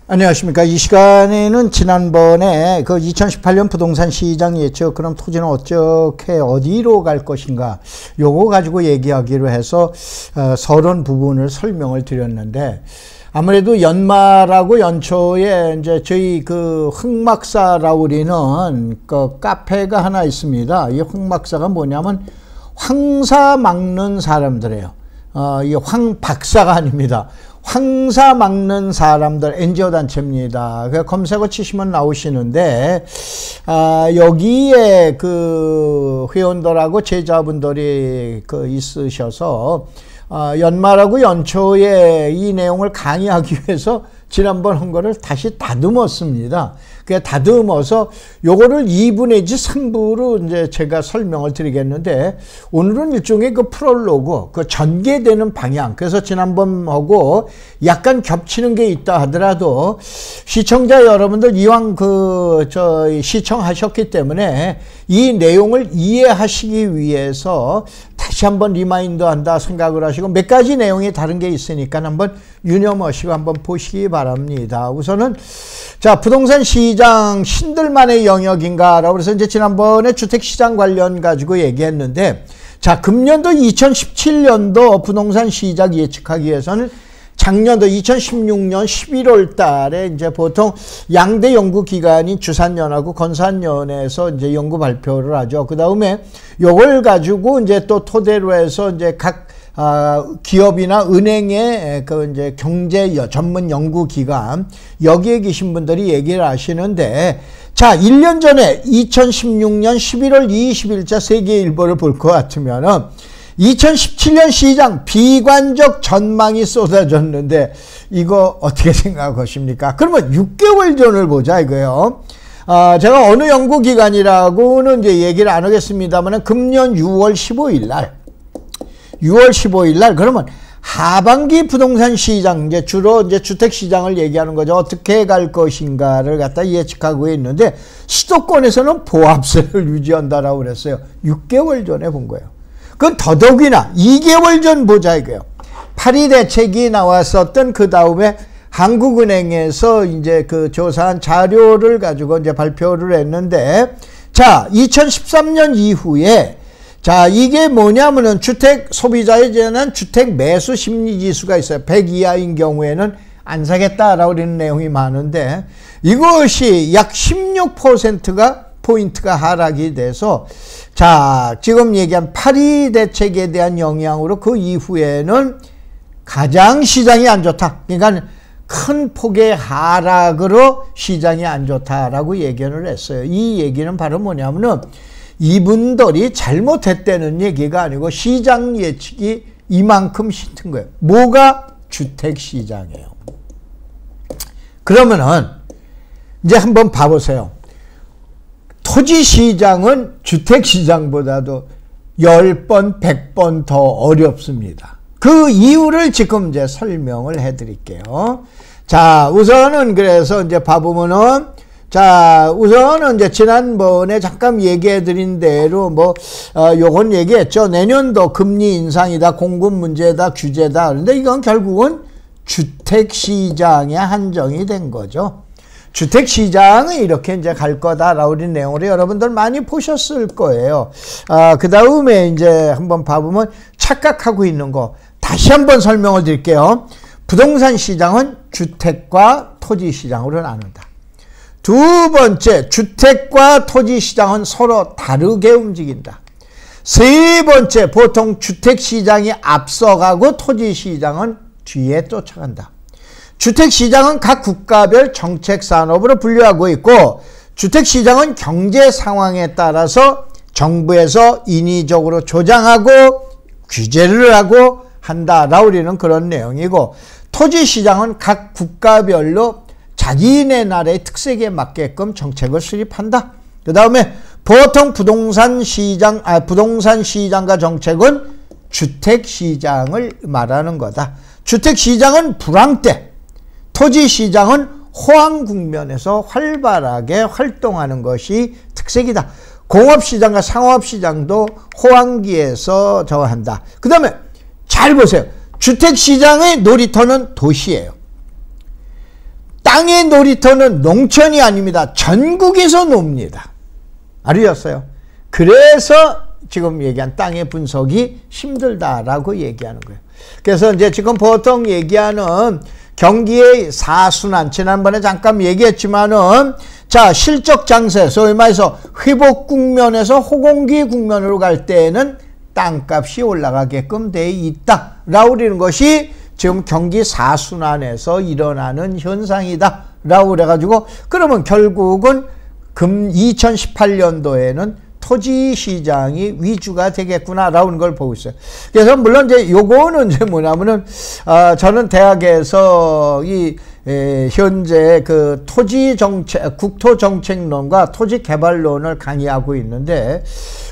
안녕하십니까. 이 시간에는 지난번에 그 2018년 부동산 시장 예측, 그럼 토지는 어떻게 어디로 갈 것인가, 요거 가지고 얘기하기로 해서 서론 부분을 설명을 드렸는데, 아무래도 연말하고 연초에 이제 저희 그 흑막사라고 우리는 그 카페가 하나 있습니다. 이 흑막사가 뭐냐면 황사 막는 사람들이에요. 이 황박사가 아닙니다. 황사 막는 사람들 NGO 단체입니다. 검색어 치시면 나오시는데, 여기에 그 회원들하고 제자분들이 있으셔서, 연말하고 연초에 이 내용을 강의하기 위해서 지난번 한 거를 다시 다듬었습니다. 그 다듬어서 요거를 2부 내지 3부로 이제 제가 설명을 드리겠는데, 오늘은 일종의 그 프롤로그, 그 전개되는 방향. 그래서 지난번하고 약간 겹치는 게 있다 하더라도 시청자 여러분들 이왕 시청하셨기 때문에 이 내용을 이해하시기 위해서 다시 한번 리마인드 한다 생각을 하시고, 몇 가지 내용이 다른 게 있으니까 한번 유념하시고 한번 보시기 바랍니다. 우선은 자, 부동산 시장 신들만의 영역인가라고 해서 이제 지난번에 주택시장 관련 가지고 얘기했는데, 자, 금년도 2017년도 부동산 시장 예측하기 위해서는 작년도 2016년 11월 달에 이제 보통 양대 연구기관인 주산연하고 건산연에서 이제 연구 발표를 하죠. 그 다음에 요걸 가지고 이제 또 토대로 해서 이제 각 기업이나 은행의 그 이제 경제 전문 연구기관, 여기에 계신 분들이 얘기를 하시는데, 자, 1년 전에 2016년 11월 20일자 세계일보를 볼 것 같으면은 2017년 시장 비관적 전망이 쏟아졌는데, 이거 어떻게 생각하십니까? 그러면 6개월 전을 보자 이거요. 제가 어느 연구기관이라고는 이제 얘기를 안 하겠습니다만, 금년 6월 15일 날, 그러면 하반기 부동산 시장, 이제 주로 이제 주택 시장을 얘기하는 거죠. 어떻게 갈 것인가를 갖다 예측하고 있는데, 수도권에서는 보합세를 유지한다라고 그랬어요. 6개월 전에 본 거예요. 그건 더더욱이나 2개월 전 보자 이거예요. 파리 대책이 나왔었던 그 다음에 한국은행에서 이제 그 조사한 자료를 가지고 이제 발표를 했는데, 자, 2013년 이후에, 자, 이게 뭐냐면은 주택 소비자에 대한 주택 매수 심리 지수가 있어요. 100 이하인 경우에는 안 사겠다라고 하는 내용이 많은데, 이것이 약 16%가 포인트가 하락이 돼서, 자, 지금 얘기한 파리 대책에 대한 영향으로 그 이후에는 가장 시장이 안 좋다. 그러니까 큰 폭의 하락으로 시장이 안 좋다라고 얘기를 했어요. 이 얘기는 바로 뭐냐면은 이분들이 잘못했다는 얘기가 아니고 시장 예측이 이만큼 힘든 거예요. 뭐가? 주택 시장이에요. 그러면은 이제 한번 봐보세요. 토지 시장은 주택 시장보다도 10번, 100번 더 어렵습니다. 그 이유를 지금 이제 설명을 해 드릴게요. 자, 우선은 그래서 이제 봐보면은, 자, 우선은 이제 지난번에 잠깐 얘기해 드린 대로 요건 얘기했죠. 내년도 금리 인상이다, 공급 문제다, 규제다. 그런데 이건 결국은 주택 시장에 한정이 된 거죠. 주택 시장은 이렇게 이제 갈 거다라고 하는 내용으로 여러분들 많이 보셨을 거예요. 그 다음에 이제 한번 봐보면 착각하고 있는 거 다시 한번 설명을 드릴게요. 부동산 시장은 주택과 토지 시장으로 나눈다. 두 번째, 주택과 토지 시장은 서로 다르게 움직인다. 세 번째, 보통 주택 시장이 앞서가고 토지 시장은 뒤에 쫓아간다. 주택시장은 각 국가별 정책 산업으로 분류하고 있고, 주택시장은 경제 상황에 따라서 정부에서 인위적으로 조장하고 규제를 하고 한다라고 우리는 그런 내용이고, 토지시장은 각 국가별로 자기네 나라의 특색에 맞게끔 정책을 수립한다. 그 다음에 보통 부동산 시장과 정책은 주택시장을 말하는 거다. 주택시장은 불황 때, 토지시장은 호황 국면에서 활발하게 활동하는 것이 특색이다. 공업시장과 상업시장도 호황기에서 저한다. 그 다음에 잘 보세요. 주택시장의 놀이터는 도시예요. 딱 땅의 놀이터는 농촌이 아닙니다. 전국에서 놉니다. 알으셨어요? 그래서 지금 얘기한 땅의 분석이 힘들다라고 얘기하는 거예요. 그래서 이제 지금 보통 얘기하는 경기의 4순환, 지난번에 잠깐 얘기했지만은, 자, 실적 장세, 소위 말해서 회복 국면에서 호공기 국면으로 갈 때에는 땅값이 올라가게끔 돼 있다. 라고 그러는 것이 지금 경기 4순환에서 일어나는 현상이다. 라고 그래가지고, 그러면 결국은 2018년도에는 토지 시장이 위주가 되겠구나라는 걸 보고 있어요. 그래서 물론 이제 요거는 이제 뭐냐면은 저는 대학에서 현재 그 토지 정책, 국토 정책론과 토지 개발론을 강의하고 있는데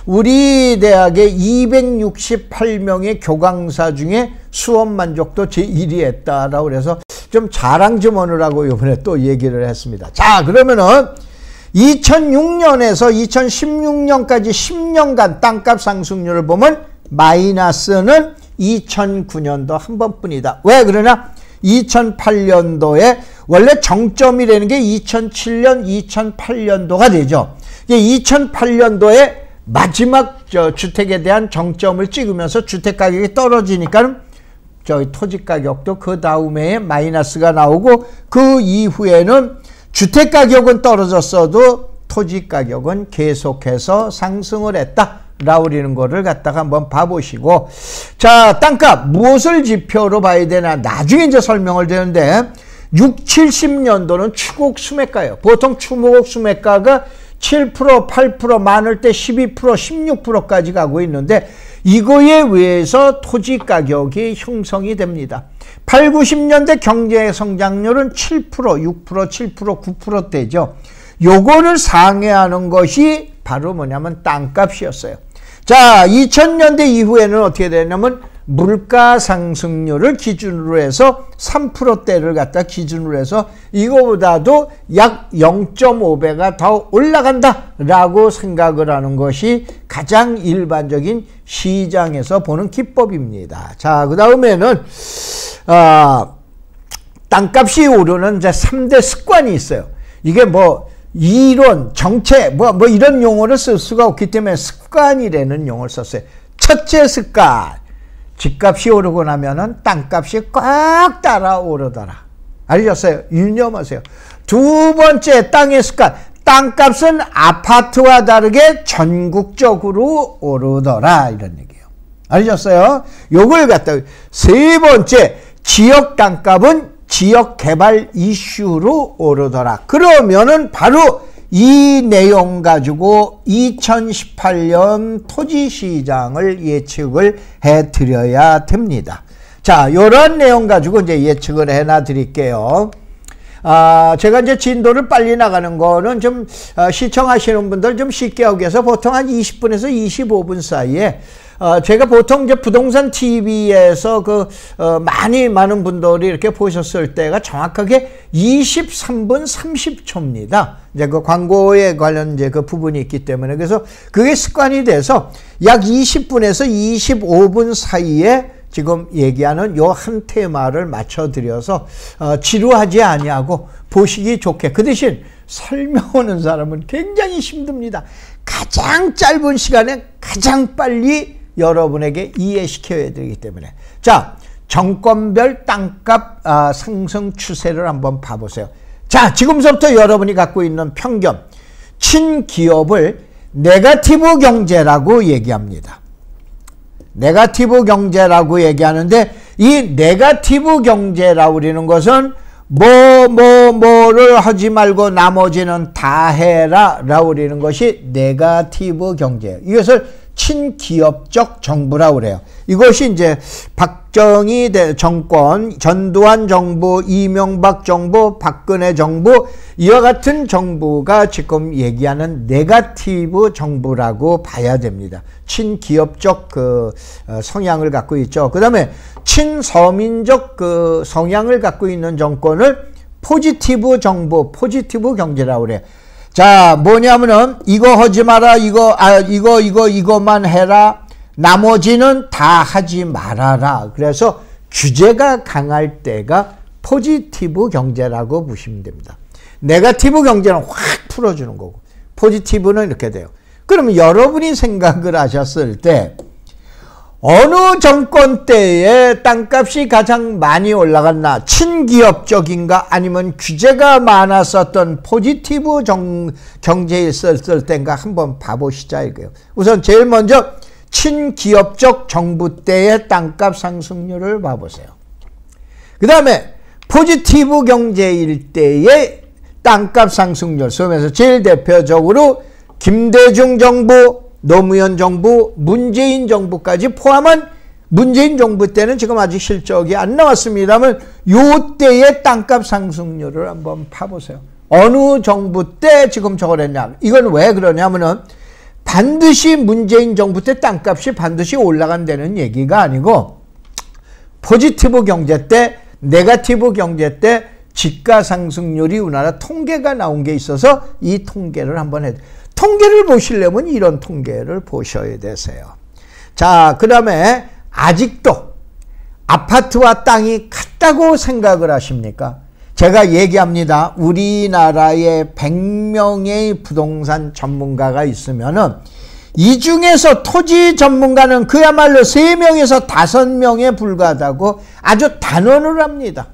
우리 대학의 268명의 교강사 중에 수업 만족도 제1위 했다라고 그래서 좀 자랑 좀 하느라고 이번에 또 얘기를 했습니다. 자, 그러면은 2006년에서 2016년까지 10년간 땅값 상승률을 보면 마이너스는 2009년도 한 번뿐이다. 왜 그러냐? 2008년도에 원래 정점이라는 게 2007년, 2008년도가 되죠. 2008년도에 마지막 주택에 대한 정점을 찍으면서 주택 가격이 떨어지니까 토지 가격도 그 다음에 마이너스가 나오고 그 이후에는 주택 가격은 떨어졌어도 토지 가격은 계속해서 상승을 했다라고 그러는 거를 갖다가 한번 봐보시고, 자, 땅값 무엇을 지표로 봐야 되나 나중에 이제 설명을 드리는데 6, 70년도는 추곡 수매가예요. 보통 추곡 수매가가 7%, 8%, 많을 때 12%, 16%까지 가고 있는데 이거에 의해서 토지 가격이 형성이 됩니다. 8, 90년대 경제 성장률은 7%, 6%, 7%, 9%대죠. 요거를 상회하는 것이 바로 뭐냐면 땅값이었어요. 자, 2000년대 이후에는 어떻게 되냐면 물가 상승률을 기준으로 해서 3%대를 갖다 기준으로 해서 이거보다도 약 0.5배가 더 올라간다라고 생각을 하는 것이 가장 일반적인 시장에서 보는 기법입니다. 자, 그 다음에는 땅값이 오르는 이제 3대 습관이 있어요. 이게 뭐 이론, 정책, 뭐 이런 용어를 쓸 수가 없기 때문에 습관이라는 용어를 썼어요. 첫째 습관. 집값이 오르고 나면은 땅값이 꽉 따라 오르더라. 알겠어요? 유념하세요. 두 번째 땅의 습관. 땅값은 아파트와 다르게 전국적으로 오르더라. 이런 얘기예요. 알겠어요? 요걸 갖다. 세 번째, 지역 땅값은 지역 개발 이슈로 오르더라. 그러면은 바로 이 내용 가지고 2018년 토지시장을 예측을 해드려야 됩니다. 자, 이런 내용 가지고 이제 예측을 해놔 드릴게요. 제가 이제 진도를 빨리 나가는 거는 좀 시청하시는 분들 좀 쉽게 하기 위해서 보통 한 20분에서 25분 사이에 제가 보통 이제 부동산 TV에서 많은 분들이 이렇게 보셨을 때가 정확하게 23분 30초입니다. 이제 그 광고에 관련 이제 그 부분이 있기 때문에 그래서 그게 습관이 돼서 약 20분에서 25분 사이에 지금 얘기하는 요 한 테마를 맞춰드려서 지루하지 아니하고 보시기 좋게. 그 대신 설명하는 사람은 굉장히 힘듭니다. 가장 짧은 시간에 가장 빨리 여러분에게 이해시켜야 되기 때문에. 자, 정권별 땅값 상승 추세를 한번 봐보세요. 자, 지금부터 여러분이 갖고 있는 편견, 친기업을 네거티브 경제라고 얘기합니다. 네거티브 얘기하는데 이 네거티브 경제라고 그러는 것은 뭐를 하지 말고 나머지는 다 해라 라고 그러는 것이 네거티브 경제예요. 이것을 친기업적 정부라고 그래요. 이것이 이제 박정희 정권, 전두환 정부, 이명박 정부, 박근혜 정부, 이와 같은 정부가 지금 얘기하는 네거티브 정부라고 봐야 됩니다. 친기업적 성향을 갖고 있죠. 그 다음에 친서민적 성향을 갖고 있는 정권을 포지티브 정부, 포지티브 경제라고 그래요. 자, 뭐냐면은 이거 하지 마라, 이거만 해라, 나머지는 다 하지 말아라. 그래서 규제가 강할 때가 포지티브 경제라고 보시면 됩니다. 네거티브 경제는 확 풀어주는 거고 포지티브는 이렇게 돼요. 그러면 여러분이 생각을 하셨을 때 어느 정권 때에 땅값이 가장 많이 올라갔나? 친기업적인가? 아니면 규제가 많았었던 포지티브 경제에 있었을 때인가? 한번 봐보시자 이거예요. 우선 제일 먼저 친기업적 정부 때의 땅값 상승률을 봐보세요. 그 다음에 포지티브 경제일 때의 땅값 상승률, 소위에서 제일 대표적으로 김대중 정부, 노무현 정부, 문재인 정부까지 포함한 문재인 정부 때는 지금 아직 실적이 안 나왔습니다만 요 때의 땅값 상승률을 한번 봐보세요. 어느 정부 때 지금 저걸 했냐. 이건 왜 그러냐면은 반드시 문재인 정부 때 땅값이 반드시 올라간다는 얘기가 아니고 포지티브 경제 때, 네거티브 경제 때 집가 상승률이 우리나라 통계가 나온 게 있어서 이 통계를 한번 해야 돼요. 통계를 보시려면 이런 통계를 보셔야 되세요. 자, 그 다음에 아직도 아파트와 땅이 같다고 생각을 하십니까? 제가 얘기합니다. 우리나라에 100명의 부동산 전문가가 있으면은 이 중에서 토지 전문가는 그야말로 3명에서 5명에 불과하다고 아주 단언을 합니다.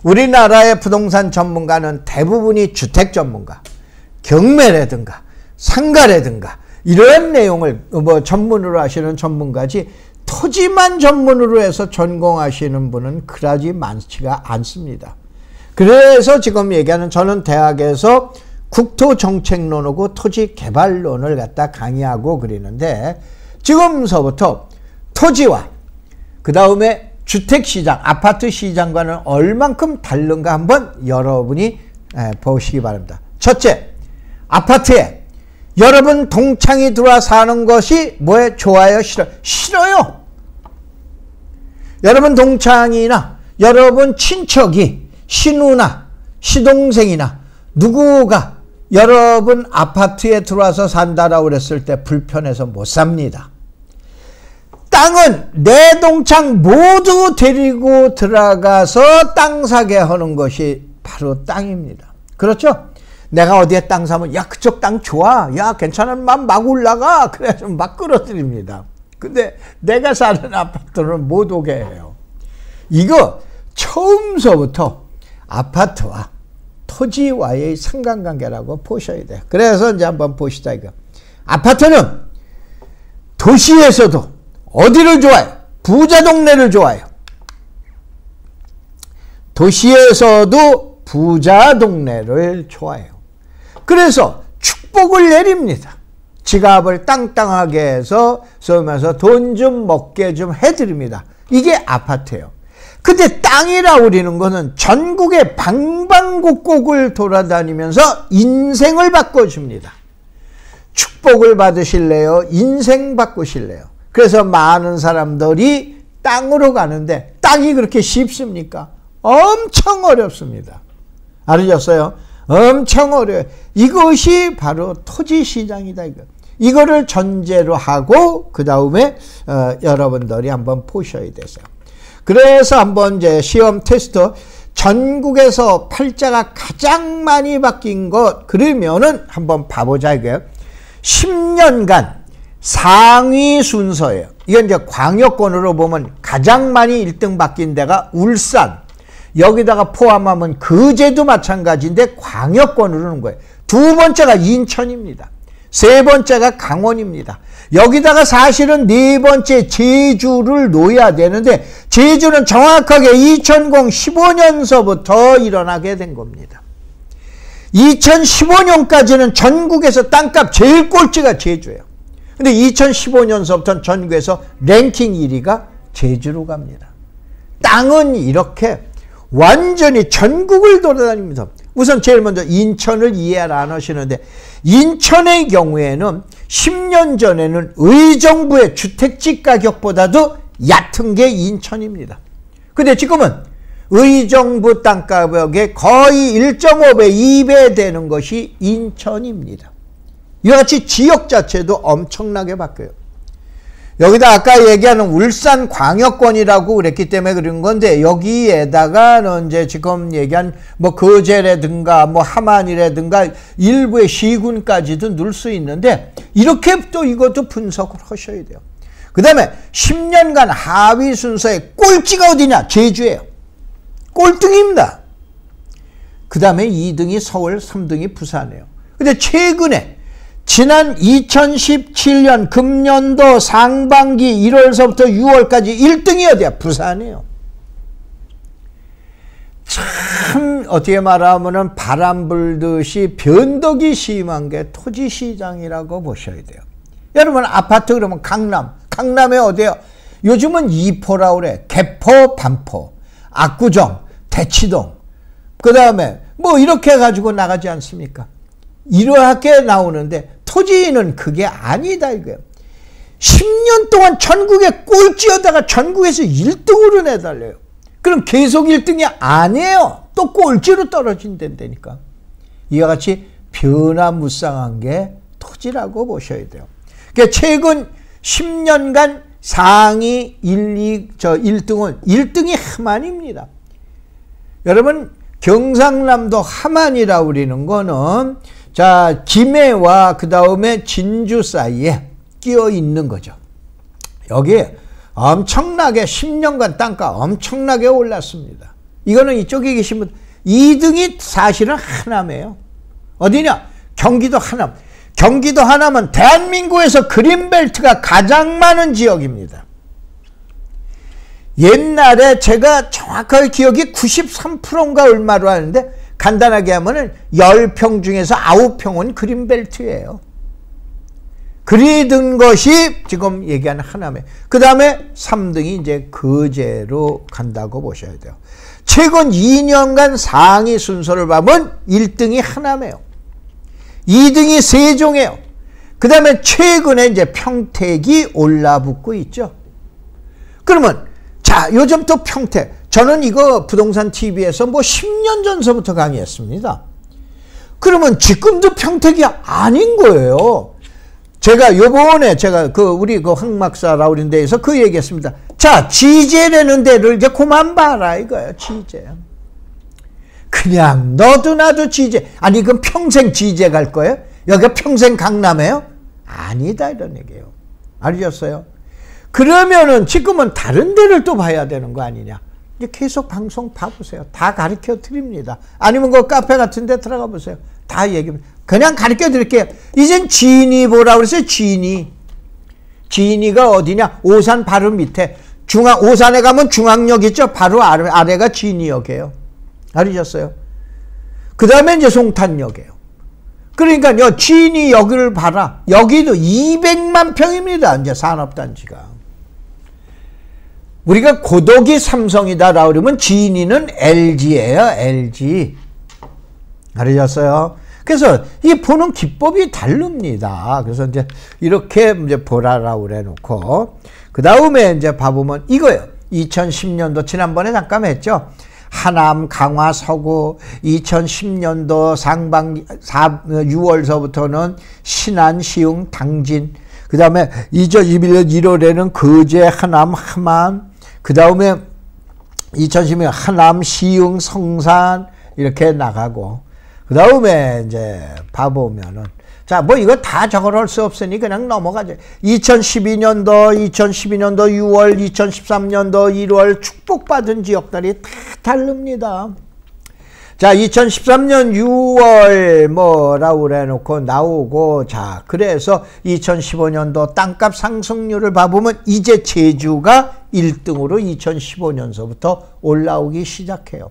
우리나라의 부동산 전문가는 대부분이 주택 전문가, 경매라든가 상가라든가 이런 내용을 전문으로 하시는 전문가지 토지만 전문으로 해서 전공하시는 분은 그다지 많지가 않습니다. 그래서 지금 얘기하는 저는 대학에서 국토정책론하고 토지개발론을 갖다 강의하고 그러는데 지금서부터 토지와 그 다음에 주택시장, 아파트 시장과는 얼만큼 다른가 한번 여러분이 보시기 바랍니다. 첫째, 아파트에 여러분 동창이 들어와 사는 것이 뭐에 좋아요? 싫어요? 싫어요. 여러분 동창이나 여러분 친척이 시누나 시동생이나 누구가 여러분 아파트에 들어와서 산다라고 그랬을 때 불편해서 못 삽니다. 땅은 내 동창 모두 데리고 들어가서 땅 사게 하는 것이 바로 땅입니다. 그렇죠? 내가 어디에 땅 사면 야 그쪽 땅 좋아, 야 괜찮아, 막 올라가, 그래서 막 끌어들입니다. 근데 내가 사는 아파트는 못 오게 해요. 이거 처음서부터 아파트와 토지와의 상관관계라고 보셔야 돼요. 그래서 이제 한번 보시자 이거. 아파트는 도시에서도 어디를 좋아해요? 부자 동네를 좋아해요. 도시에서도 부자 동네를 좋아해요. 그래서 축복을 내립니다. 지갑을 땅땅하게 해서 쏘면서 돈 좀 먹게 좀 해드립니다. 이게 아파트예요. 근데 땅이라 우리는 거는 전국의 방방곡곡을 돌아다니면서 인생을 바꿔줍니다. 축복을 받으실래요? 인생 바꾸실래요? 그래서 많은 사람들이 땅으로 가는데 땅이 그렇게 쉽습니까? 엄청 어렵습니다. 알으셨어요? 엄청 어려워요. 이것이 바로 토지시장이다. 이거를 전제로 하고 그 다음에 여러분들이 한번 보셔야 되세요. 그래서 한번 이제 시험 테스트 전국에서 팔자가 가장 많이 바뀐 것 그러면은 한번 봐보자 이거예요. 10년간 상위 순서예요. 이건 이제 광역권으로 보면 가장 많이 1등 바뀐 데가 울산. 여기다가 포함하면 거제도 마찬가지인데 광역권으로는 거예요. 두 번째가 인천입니다. 세 번째가 강원입니다. 여기다가 사실은 네 번째 제주를 놓아야 되는데 제주는 정확하게 2015년서부터 일어나게 된 겁니다. 2015년까지는 전국에서 땅값 제일 꼴찌가 제주예요. 근데 2015년서부터는 전국에서 랭킹 1위가 제주로 갑니다. 땅은 이렇게 완전히 전국을 돌아다닙니다. 우선 제일 먼저 인천을 이해를 안 하시는데 인천의 경우에는 10년 전에는 의정부의 주택지 가격보다도 얕은 게 인천입니다. 근데 지금은 의정부 땅가격의 거의 1.5배, 2배 되는 것이 인천입니다. 이와 같이 지역 자체도 엄청나게 바뀌어요. 여기다 아까 얘기하는 울산광역권이라고 그랬기 때문에 그런 건데, 여기에다가 이제 지금 얘기한 뭐 거제라든가 뭐 함안이라든가 일부의 시군까지도 넣을 수 있는데, 이렇게 또 이것도 분석을 하셔야 돼요. 그 다음에 10년간 하위 순서의 꼴찌가 어디냐? 제주예요. 꼴등입니다. 그 다음에 2등이 서울, 3등이 부산이에요. 근데 최근에 지난 2017년 금년도 상반기 1월서부터 6월까지 1등이 어디야? 부산이에요. 참 어떻게 말하면 바람 불듯이 변덕이 심한 게 토지시장이라고 보셔야 돼요. 여러분 아파트 그러면 강남에 어디요? 요즘은 2포라고 그래. 개포, 반포, 압구정, 대치동, 그 다음에 뭐 이렇게 해가지고 나가지 않습니까? 이렇게 나오는데 토지는 그게 아니다 이거예요. 10년 동안 전국에 꼴찌여다가 전국에서 1등으로 내달려요. 그럼 계속 1등이 아니에요. 또 꼴찌로 떨어진다니까. 이와 같이 변화무쌍한 게 토지라고 보셔야 돼요. 그러니까 최근 10년간 상위 1등은 1등이 함안입니다. 여러분 경상남도 함안이라고 우리는 거는 자 김해와 그 다음에 진주 사이에 끼어 있는 거죠. 여기에 엄청나게 10년간 땅가 엄청나게 올랐습니다. 이거는 이쪽에 계신 분 2등이 사실은 하남이에요. 어디냐? 경기도 하남. 경기도 하남은 대한민국에서 그린벨트가 가장 많은 지역입니다. 옛날에 제가 정확하게 기억이 93%인가 얼마로 하는데 간단하게 하면은 10평 중에서 9평은 그린벨트예요. 그리 든 것이 지금 얘기하는 하남에. 그 다음에 3등이 이제 거제로 간다고 보셔야 돼요. 최근 2년간 상위 순서를 보면 1등이 하남이에요. 2등이 세종이에요. 그 다음에 최근에 이제 평택이 올라붙고 있죠. 그러면 자, 요즘 또 평택. 저는 이거 부동산 TV에서 뭐 10년 전서부터 강의했습니다. 그러면 지금도 평택이 아닌 거예요. 제가 요번에 제가 우리 황막사라고 그런 데에서 그 얘기했습니다. 자, 지제라는 데를 이제 그만 봐라 이거예요. 지제. 그냥 너도 나도 지제. 아니 그럼 평생 지제 갈 거예요? 여기가 평생 강남이에요? 아니다 이런 얘기예요. 알으셨어요? 그러면은 지금은 다른 데를 또 봐야 되는 거 아니냐. 이제 계속 방송 봐보세요. 다 가르쳐 드립니다. 아니면 그 카페 같은 데 들어가 보세요. 다 얘기합니다. 그냥 가르쳐 드릴게요. 이젠 지니 보라고 그랬어요. 지니가 어디냐? 오산 바로 밑에. 오산에 가면 중앙역 있죠? 바로 아래가 지니역이에요. 알으셨어요? 그 다음에 이제 송탄역이에요. 그러니까요, 지니역을 봐라. 여기도 200만 평입니다. 이제 산업단지가. 우리가 고덕이 삼성이다라고 그러면 지니는 LG예요. LG. 알으셨어요? 그래서 이 보는 기법이 다릅니다. 그래서 이제 이렇게 이제 보라라고 그래 놓고 그 다음에 이제 봐보면 이거예요. 2010년도 지난번에 잠깐 했죠. 하남, 강화, 서구 2010년도 상반기 6월서부터는 신안, 시흥, 당진 그 다음에 2021년 1월에는 거제, 하남, 함안 그 다음에 2010년 하남, 시흥, 성산 이렇게 나가고 그 다음에 이제 봐보면은 자, 뭐 이거 다 적어놓을 수 없으니 그냥 넘어가죠. 2012년도 6월, 2013년도 1월 축복받은 지역들이 다 다릅니다. 자, 2013년 6월 뭐라고 그래 놓고 나오고 자, 그래서 2015년도 땅값 상승률을 봐보면 이제 제주가 1등으로 2015년서부터 올라오기 시작해요.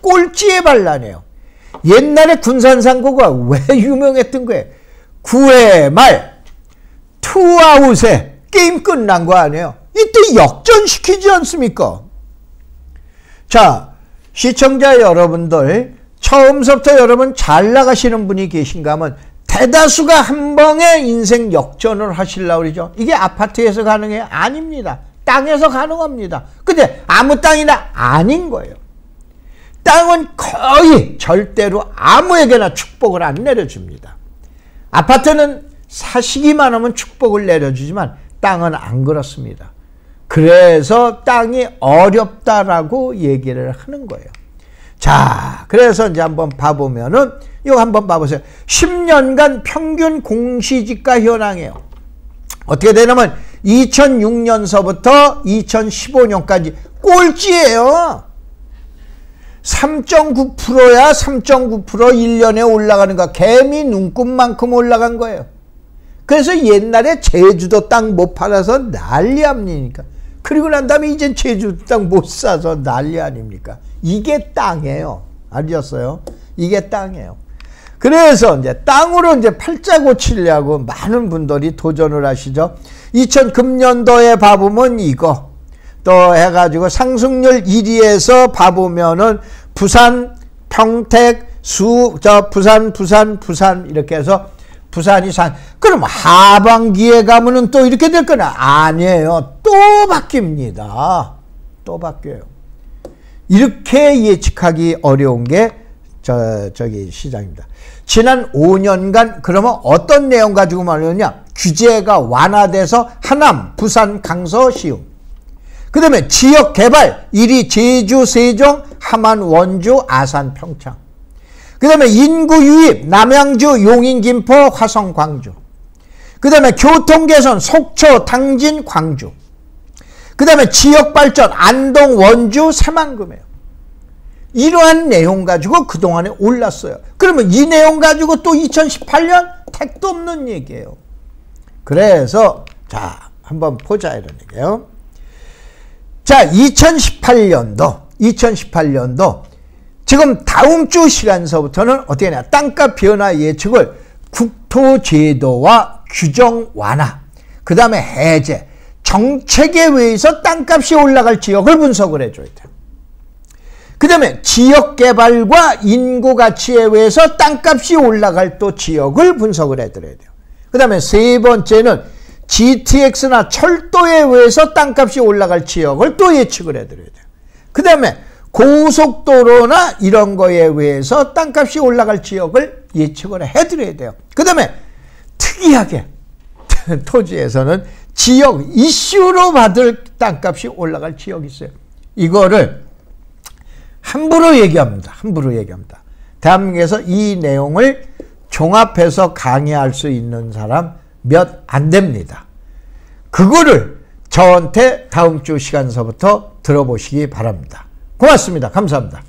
꼴찌의 반란이에요. 옛날에 군산상고가 왜 유명했던 거예요? 9회 말 투아웃에 게임 끝난 거 아니에요? 이때 역전시키지 않습니까? 자, 시청자 여러분들 처음부터 여러분 잘 나가시는 분이 계신가 하면 대다수가 한 방에 인생 역전을 하시려고 그러죠. 이게 아파트에서 가능해요? 아닙니다. 땅에서 가능합니다. 근데 아무 땅이나 아닌 거예요. 땅은 거의 절대로 아무에게나 축복을 안 내려줍니다. 아파트는 사시기만 하면 축복을 내려주지만 땅은 안 그렇습니다. 그래서 땅이 어렵다라고 얘기를 하는 거예요. 자, 그래서 이제 한번 봐보면은, 이거 한번 봐보세요. 10년간 평균 공시지가 현황이에요. 어떻게 되냐면, 2006년서부터 2015년까지 꼴찌예요. 3.9%야 3.9% 1년에 올라가는 거. 개미 눈곱만큼 올라간 거예요. 그래서 옛날에 제주도 땅 못 팔아서 난리 아닙니까? 그리고 난 다음에 이젠 제주도 땅 못 사서 난리 아닙니까? 이게 땅이에요. 아셨어요? 이게 땅이에요. 그래서 이제 땅으로 이제 팔자 고치려고 많은 분들이 도전을 하시죠. 2009년도에 봐보면 이거 또 해가지고 상승률 1위에서 봐보면은 부산, 평택, 부산 이렇게 해서 부산이 그럼 하반기에 가면은 또 이렇게 될 거나? 아니에요. 또 바뀝니다. 또 바뀌어요. 이렇게 예측하기 어려운 게 저기 시장입니다. 지난 5년간 그러면 어떤 내용 가지고 말하느냐? 규제가 완화돼서 하남, 부산, 강서, 시흥. 그 다음에 지역 개발 1위 제주, 세종, 함안, 원주, 아산, 평창. 그 다음에 인구 유입 남양주, 용인, 김포, 화성, 광주. 그 다음에 교통 개선 속초, 당진, 광주. 그 다음에 지역 발전 안동, 원주, 새만금이에요. 이러한 내용 가지고 그동안에 올랐어요. 그러면 이 내용 가지고 또 2018년 택도 없는 얘기예요. 그래서 자 한번 보자 이런 얘기예요. 자 2018년도 지금 다음 주 시간서부터는 어떻게 하냐? 땅값 변화 예측을 국토제도와 규정 완화, 그 다음에 해제, 정책에 의해서 땅값이 올라갈 지역을 분석을 해줘야 돼요. 그 다음에 지역개발과 인구가치에 의해서 땅값이 올라갈 또 지역을 분석을 해드려야 돼요. 그 다음에 세 번째는 GTX나 철도에 의해서 땅값이 올라갈 지역을 또 예측을 해드려야 돼요. 그 다음에 고속도로나 이런 거에 의해서 땅값이 올라갈 지역을 예측을 해드려야 돼요. 그 다음에 특이하게 토지에서는 지역 이슈로 받을 땅값이 올라갈 지역이 있어요. 이거를 함부로 얘기합니다. 대한민국에서 이 내용을 종합해서 강의할 수 있는 사람 몇 안 됩니다. 그거를 저한테 다음 주 시간서부터 들어보시기 바랍니다. 고맙습니다. 감사합니다.